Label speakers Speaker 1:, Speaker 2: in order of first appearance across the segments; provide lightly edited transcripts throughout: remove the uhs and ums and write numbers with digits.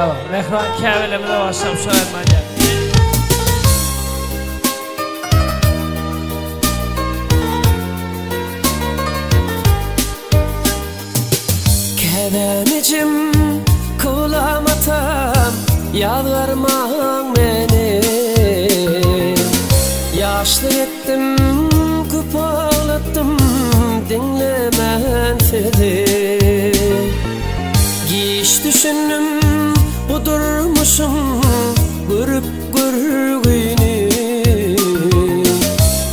Speaker 1: Bravo. Mehran Kavel'e başlam söylemeye.
Speaker 2: Kedenicim kulamatam yalvarmağın beni. Yaşlı ettim küp ağlattım dinlemen seni. Giş düşündüm budurmuşum görüp görgüyünü.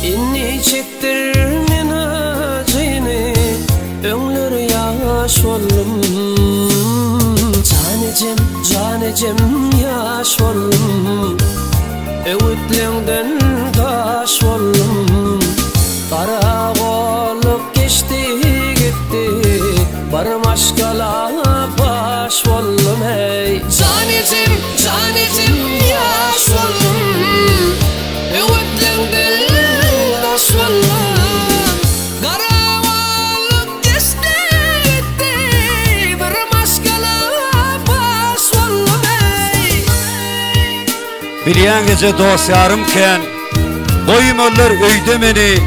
Speaker 2: İnni çektirmen acını öңlör yaş oldum. Canecim yaş oldum. Öğütlüğünden taş oldum. Kara olup geçti gitti. Barım aşkala baş oldum hey. Canecim yaş oldum. Öğütlüğünden taş oldum.
Speaker 3: Bilyen gece dosyarımken boyum olur öyde meni.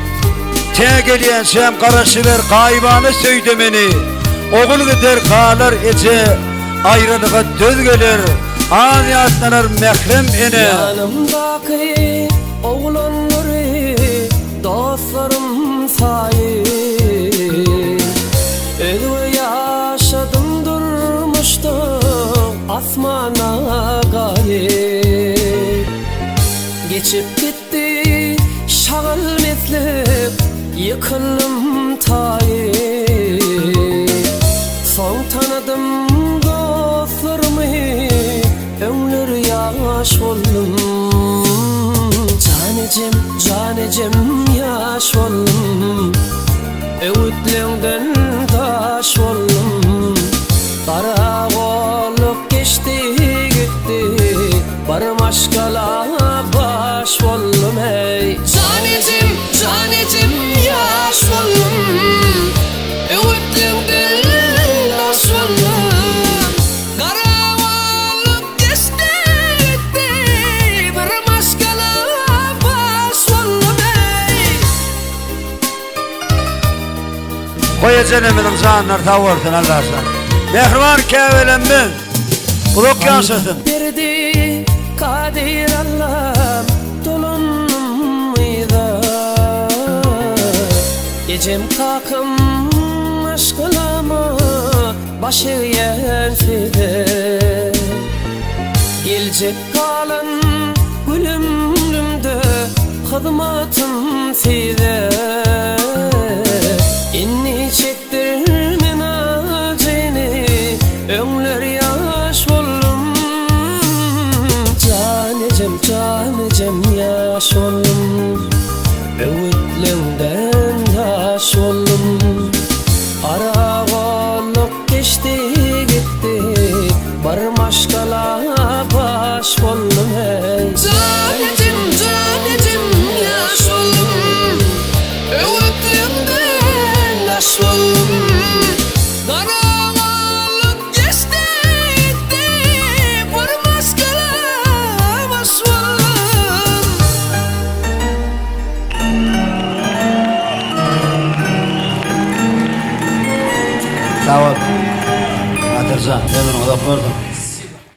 Speaker 3: Te geliyensem karasıver kaybanı söyde meni. Oğul gider kalır ece ayrılığa döz gelir. Ağzı atlanır mehrem ene.
Speaker 2: Yanımdaki oğlanları dostlarım sayı. Öyle yaşadım durmuştum asmana gayet. Geçip gitti şağıl meslep yıkıldım tayı. Son tanıdım dostlarımı ömür yaş oldum. Canecim yaş oldum. Öğütlüğünden taş oldum. Kara olup geçti gitti. Barım aşkala baş oldum hey. Canecim yaş oldum. Öğütlüğünden taş oldum. Kara olup geçti gitti. Barım aşkala baş oldum hey.
Speaker 3: Koyacan eminim zanlar tavırtın Allah'san. Mehran Kavel'e Uluk yansıtın.
Speaker 2: Berdi kadir Allah'ım dolunmuyda. Gecem kakım aşkılama başı yenfide. Gelecek kalan gülümlümde hızmatım size. İnni çektirmen acını öңlör yaş oldum. Canecim yaş oldum. Öğütlüğünden taş oldum. Ara olup geçti gitti. Barım aşkala baş oldum hey. Canecim yaş oldum. Öğütlüğünden taş oldum.
Speaker 3: Sağ ol. Hatırcan, memnun oldum.